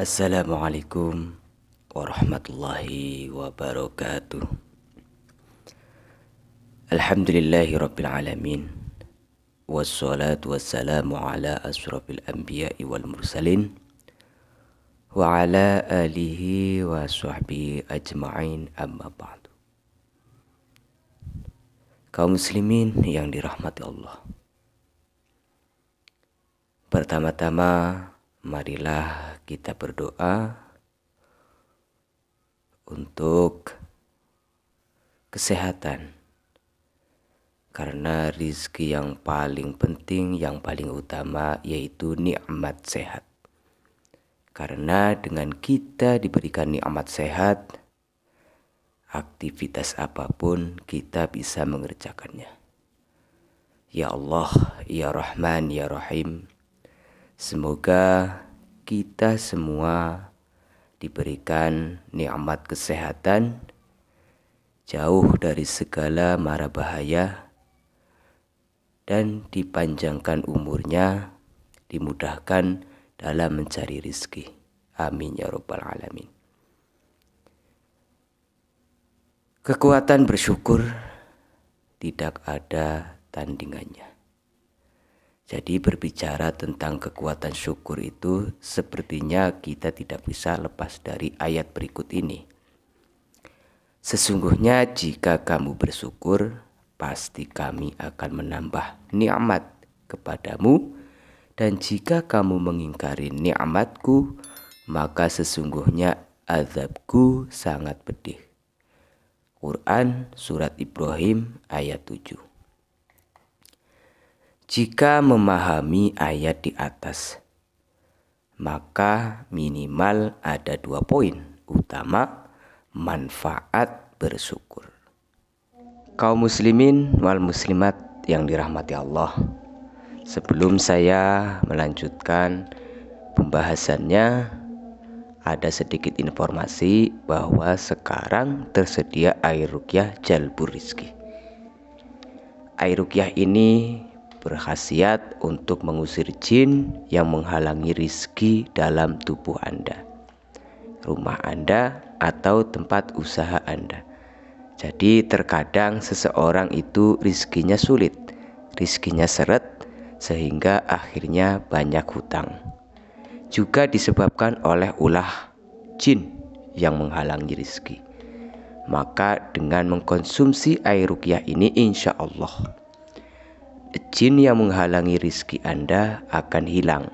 Assalamualaikum warahmatullahi wabarakatuh. Alhamdulillahi rabbil alamin. Wassalatu wassalamu ala asrafil anbiya'i wal mursalin wa ala alihi wa sahbihi ajma'in, amma ba'du. Kaum muslimin yang dirahmati Allah, pertama-tama marilah kita berdoa untuk kesehatan, karena rizki yang paling penting, yang paling utama yaitu nikmat sehat. Karena dengan kita diberikan nikmat sehat, aktivitas apapun kita bisa mengerjakannya. Ya Allah, ya Rahman, ya Rahim, semoga kita semua diberikan nikmat kesehatan, jauh dari segala mara bahaya, dan dipanjangkan umurnya, dimudahkan dalam mencari rizki. Amin ya rabbal alamin. Kekuatan bersyukur tidak ada tandingannya. Jadi berbicara tentang kekuatan syukur itu sepertinya kita tidak bisa lepas dari ayat berikut ini. Sesungguhnya jika kamu bersyukur, pasti kami akan menambah nikmat kepadamu, dan jika kamu mengingkari nikmatku, maka sesungguhnya azabku sangat pedih. Quran Surat Ibrahim ayat 7. Jika memahami ayat di atas, maka minimal ada 2 poin utama manfaat bersyukur. Kaum muslimin wal muslimat yang dirahmati Allah, sebelum saya melanjutkan pembahasannya, ada sedikit informasi bahwa sekarang tersedia air ruqyah jalbur rizki. Air ruqyah ini berkhasiat untuk mengusir jin yang menghalangi rizki dalam tubuh Anda, rumah Anda, atau tempat usaha Anda. Jadi terkadang seseorang itu rizkinya sulit, rizkinya seret, sehingga akhirnya banyak hutang. Juga disebabkan oleh ulah jin yang menghalangi rizki. Maka dengan mengkonsumsi air ruqyah ini, insya Allah jin yang menghalangi rizki Anda akan hilang.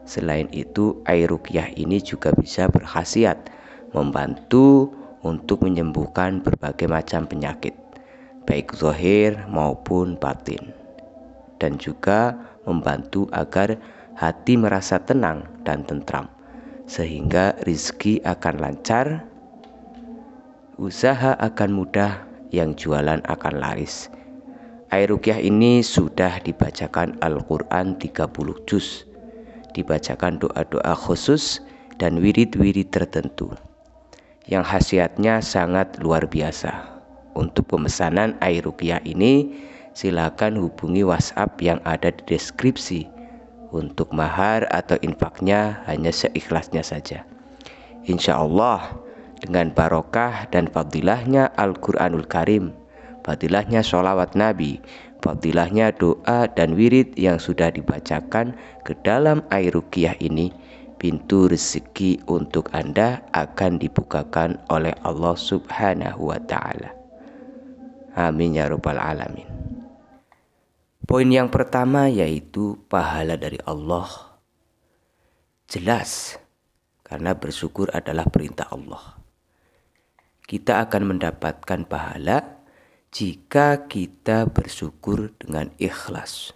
Selain itu, air ruqyah ini juga bisa berkhasiat membantu untuk menyembuhkan berbagai macam penyakit, baik zahir maupun batin, dan juga membantu agar hati merasa tenang dan tentram, sehingga rizki akan lancar, usaha akan mudah, yang jualan akan laris. Air ruqyah ini sudah dibacakan Al-Quran 30 juz, dibacakan doa-doa khusus dan wirid-wirid tertentu yang khasiatnya sangat luar biasa. Untuk pemesanan air ruqyah ini, silakan hubungi WhatsApp yang ada di deskripsi. Untuk mahar atau infaknya hanya seikhlasnya saja. Insya Allah dengan barokah dan fadilahnya Al-Quranul Karim, fadilahnya sholawat Nabi, fadilahnya doa dan wirid yang sudah dibacakan ke dalam air ruqyah ini, pintu rezeki untuk Anda akan dibukakan oleh Allah Subhanahu wa ta'ala. Amin ya rabbal alamin. Poin yang pertama yaitu pahala dari Allah. Jelas, karena bersyukur adalah perintah Allah. Kita akan mendapatkan pahala jika kita bersyukur dengan ikhlas.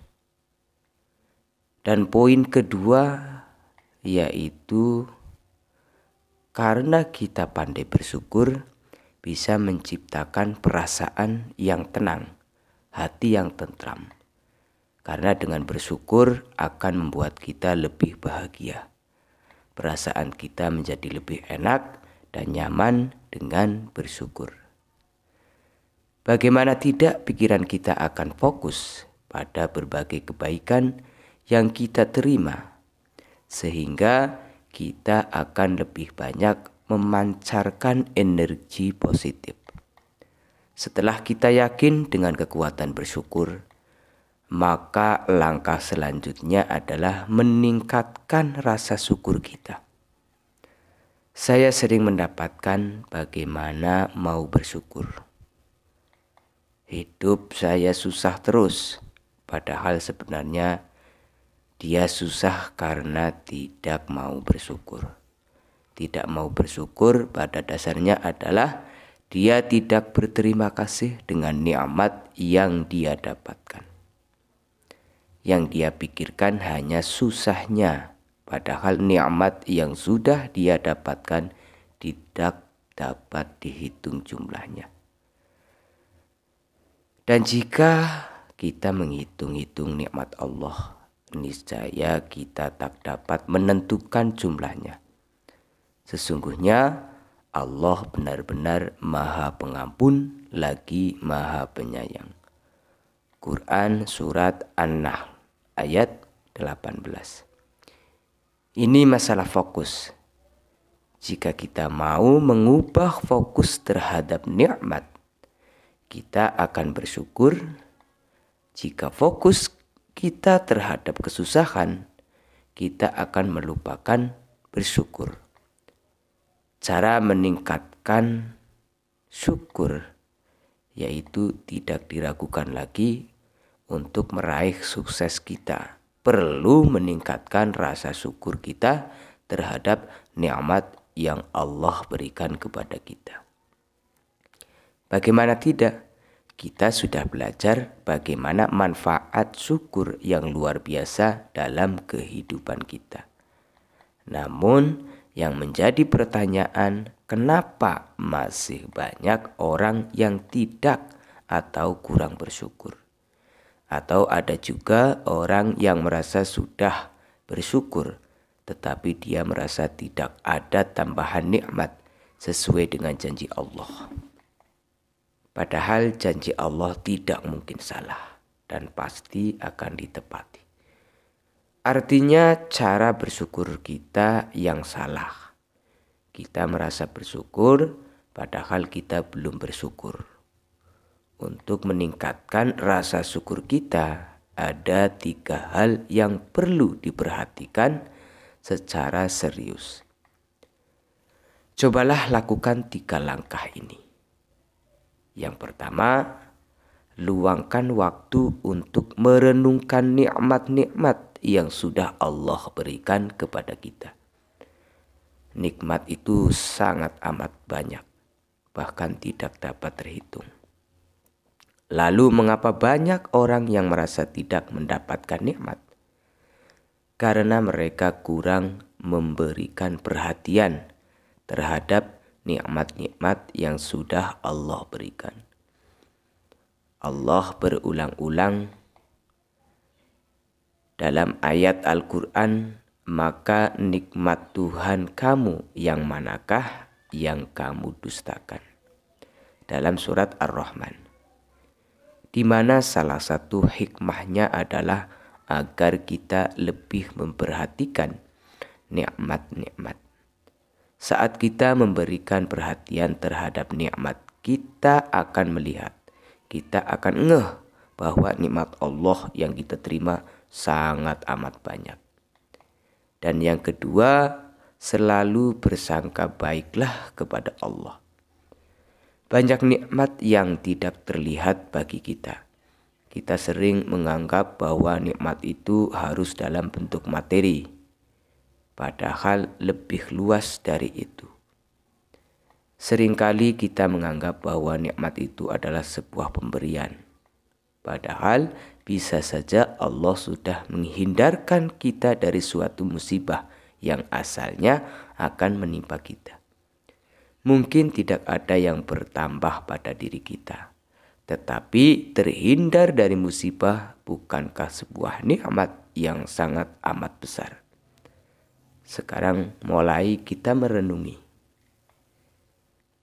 Dan poin kedua yaitu karena kita pandai bersyukur, bisa menciptakan perasaan yang tenang, hati yang tentram. Karena dengan bersyukur akan membuat kita lebih bahagia. Perasaan kita menjadi lebih enak dan nyaman dengan bersyukur. Bagaimana tidak, pikiran kita akan fokus pada berbagai kebaikan yang kita terima, sehingga kita akan lebih banyak memancarkan energi positif. Setelah kita yakin dengan kekuatan bersyukur, maka langkah selanjutnya adalah meningkatkan rasa syukur kita. Saya sering mendapatkan bagaimana mau bersyukur. Hidup saya susah terus, padahal sebenarnya dia susah karena tidak mau bersyukur. Tidak mau bersyukur pada dasarnya adalah dia tidak berterima kasih dengan nikmat yang dia dapatkan. Yang dia pikirkan hanya susahnya, padahal nikmat yang sudah dia dapatkan tidak dapat dihitung jumlahnya. Dan jika kita menghitung-hitung nikmat Allah, niscaya kita tak dapat menentukan jumlahnya. Sesungguhnya Allah benar-benar Maha Pengampun lagi Maha Penyayang. Quran Surat An-Nahl ayat 18. Ini masalah fokus. Jika kita mau mengubah fokus terhadap nikmat, kita akan bersyukur. Jika fokus kita terhadap kesusahan, kita akan melupakan bersyukur. Cara meningkatkan syukur yaitu tidak diragukan lagi untuk meraih sukses kita. Perlu meningkatkan rasa syukur kita terhadap nikmat yang Allah berikan kepada kita. Bagaimana tidak? Kita sudah belajar bagaimana manfaat syukur yang luar biasa dalam kehidupan kita. Namun yang menjadi pertanyaan, kenapa masih banyak orang yang tidak atau kurang bersyukur? Atau ada juga orang yang merasa sudah bersyukur, tetapi dia merasa tidak ada tambahan nikmat sesuai dengan janji Allah. Padahal janji Allah tidak mungkin salah dan pasti akan ditepati. Artinya cara bersyukur kita yang salah. Kita merasa bersyukur padahal kita belum bersyukur. Untuk meningkatkan rasa syukur kita, ada 3 hal yang perlu diperhatikan secara serius. Cobalah lakukan 3 langkah ini. Yang pertama, luangkan waktu untuk merenungkan nikmat-nikmat yang sudah Allah berikan kepada kita. Nikmat itu sangat amat banyak, bahkan tidak dapat terhitung. Lalu mengapa banyak orang yang merasa tidak mendapatkan nikmat? Karena mereka kurang memberikan perhatian terhadap nikmat-nikmat yang sudah Allah berikan. Allah berulang-ulang dalam ayat Al-Quran, maka nikmat Tuhan kamu yang manakah yang kamu dustakan? Dalam surat Ar-Rahman. Di mana salah satu hikmahnya adalah agar kita lebih memperhatikan nikmat-nikmat. Saat kita memberikan perhatian terhadap nikmat, kita akan melihat, kita akan ngeh bahwa nikmat Allah yang kita terima sangat amat banyak. Dan yang kedua, selalu bersangka baiklah kepada Allah. Banyak nikmat yang tidak terlihat bagi kita. Kita sering menganggap bahwa nikmat itu harus dalam bentuk materi, padahal lebih luas dari itu. Seringkali kita menganggap bahwa nikmat itu adalah sebuah pemberian, padahal bisa saja Allah sudah menghindarkan kita dari suatu musibah yang asalnya akan menimpa kita. Mungkin tidak ada yang bertambah pada diri kita, tetapi terhindar dari musibah bukankah sebuah nikmat yang sangat amat besar? Sekarang mulai kita merenungi.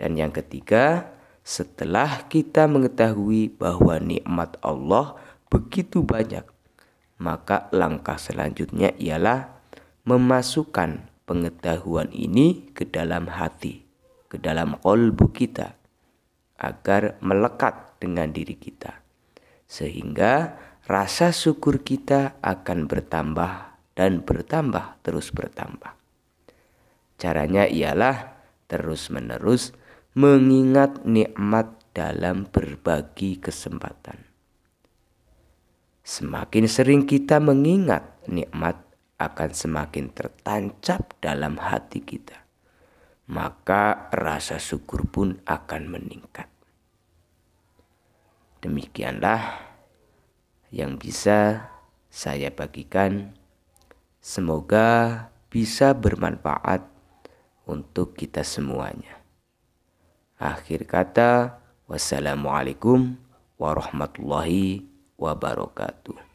Dan yang ketiga, setelah kita mengetahui bahwa nikmat Allah begitu banyak, maka langkah selanjutnya ialah memasukkan pengetahuan ini ke dalam hati, ke dalam qalbu kita, agar melekat dengan diri kita, sehingga rasa syukur kita akan bertambah dan bertambah, terus bertambah. Caranya ialah terus-menerus mengingat nikmat dalam berbagi kesempatan. Semakin sering kita mengingat nikmat, akan semakin tertancap dalam hati kita. Maka rasa syukur pun akan meningkat. Demikianlah yang bisa saya bagikan. Semoga bisa bermanfaat untuk kita semuanya. Akhir kata, wassalamualaikum warahmatullahi wabarakatuh.